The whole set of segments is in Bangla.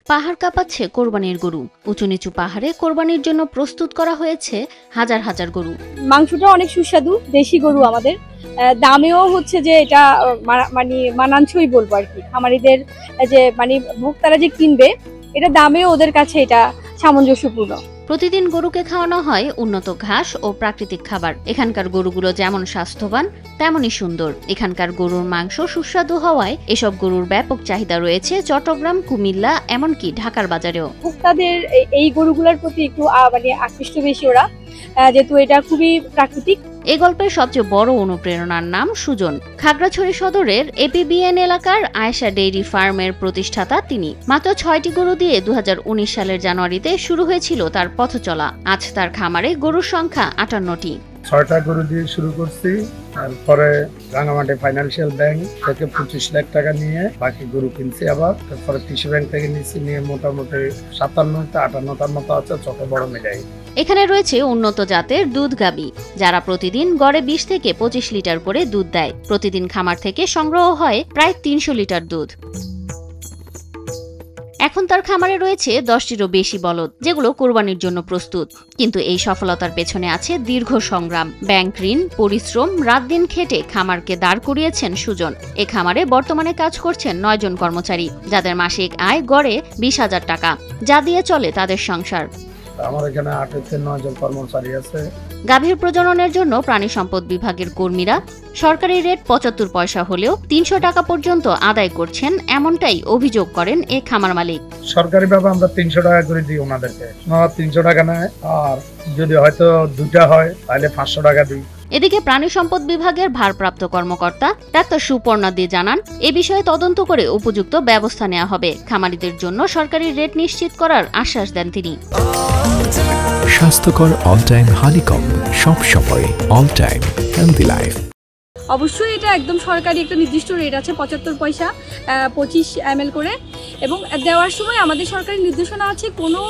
পাহাড় কাঁপাচ্ছে কোরবানির গরু। উঁচু নিচু পাহাড়ে কোরবানির জন্য প্রস্তুত করা হয়েছে হাজার হাজার গরু। মাংসটা অনেক সুস্বাদু, দেশি গরু আমাদের। দামেও হচ্ছে যে এটা মানে মানানসই বলবো আর কি। খামারিদের যে মানে ভোক্তারা যে কিনবে, এটা দামেও ওদের কাছে এটা সামঞ্জস্যপূর্ণ। প্রতিদিন গরুকে খাওয়ানো হয় উন্নত ঘাস ও প্রাকৃতিক খাবার। এখানকার গরুগুলো যেমন স্বাস্থ্যবান তেমনই সুন্দর। এখানকার গরুর মাংস সুস্বাদু হওয়ায় এসব গরুর ব্যাপক চাহিদা রয়েছে চট্টগ্রাম, কুমিল্লা, এমনকি ঢাকার বাজারেও। ভোক্তাদের এই গরুগুলোর প্রতি একটু মানে আকৃষ্ট বেশি ওরা, যেহেতু এটা খুবই প্রাকৃতিক। এই গল্পের সবচেয়ে বড় অনুপ্রেরণার নাম সুজন। খাগড়াছড়ি সদরের এপিবিএন এলাকার আয়েশা ডেইরি ফার্মের প্রতিষ্ঠাতা তিনি। মাত্র 6টি গরু দিয়ে 2019 সালের জানুয়ারিতে শুরু হয়েছিল তার পথ চলা। আজ তার খামারে গরুর সংখ্যা 58টি। 6টা গরু দিয়ে শুরু করছি, তারপরে রাঙামাটি ফাইন্যান্সিয়াল ব্যাংক থেকে 25 লাখ টাকা নিয়ে বাকি গরু কিনছি। আবার তারপরে কৃষি ব্যাংক থেকে নিচ্ছি, নিয়ে মোটামুটি 57-58টার মতো আছে, ছোট বড় মিলাই। এখানে রয়েছে উন্নত জাতের দুধ গাবি, যারা প্রতিদিন গড়ে 20 থেকে 25 লিটার করে দুধ দেয়। প্রতিদিন খামার থেকে সংগ্রহ হয় প্রায় 300 লিটার দুধ। এখন তার খামারে রয়েছে 10টিরও বেশি বলদ, যেগুলো কোরবানির জন্য প্রস্তুত। কিন্তু এই সফলতার পেছনে আছে দীর্ঘ সংগ্রাম, ব্যাংক ঋণ, পরিশ্রম, রাত দিন খেটে খামারকে দাঁড় করিয়েছেন সুজন। এ খামারে বর্তমানে কাজ করছেন 9 জন কর্মচারী, যাদের মাসিক আয় গড়ে 20,000 টাকা, যা দিয়ে চলে তাদের সংসার। আমার এখানে 8 থেকে 9 জন কর্মচারী আছে। গাভীর প্রজননের জন্য প্রাণী সম্পদ বিভাগের কর্মীরা সরকারি রেট 75 পয়সা হলেও 300 টাকা পর্যন্ত আদায় করছেন, এমনটাই অভিযোগ করেন এই খামার মালিক। সরকারিভাবে আমরা 300 টাকা করে দিই ওনাদেরকে, 300 টাকা নেয়, আর যদি হয়তো দুটা হয় তাহলে 500 টাকা দিই। এদিকে প্রাণী সম্পদ বিভাগের ভারপ্রাপ্ত কর্মকর্তা ডাক্তার সুপর্ণা দে জানান, এ বিষয়ে তদন্ত করে উপযুক্ত ব্যবস্থা নেওয়া হবে। খামারিদের জন্য সরকারি রেট নিশ্চিত করার আশ্বাস দেন তিনি। স্বাস্থ্যকর অল টাইম হানিকম, সব সময় অল টাইম হেলদি লাইফ। অবশ্যই এটা একদম সরকারি একটা নির্দিষ্ট রেট আছে, 75 পয়সা 25 ml করে। এবং দেওয়ার সময় আমাদের সরকারি নির্দেশনা আছে, কোনো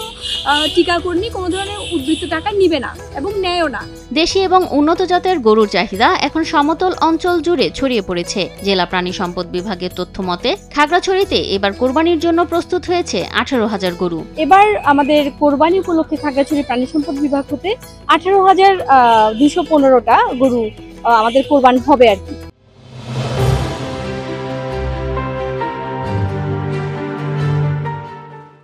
টিকাকর্মী কোনো ধরনের উদ্বৃত্ত টাকা নিবে না এবং নেয়ও না। দেশি এবং উন্নত জাতের গরুর চাহিদা এখন সমতল অঞ্চল জুড়ে ছড়িয়ে পড়েছে। জেলা প্রাণী সম্পদ বিভাগের তথ্য মতে খাগড়াছড়িতে এবার কোরবানির জন্য প্রস্তুত হয়েছে 18,000 গরু। এবার আমাদের কোরবানি উপলক্ষে খাগড়াছড়ি প্রাণী সম্পদ বিভাগ হতে 18,215টা গরু আমাদের কোরবানি হবে আর কি।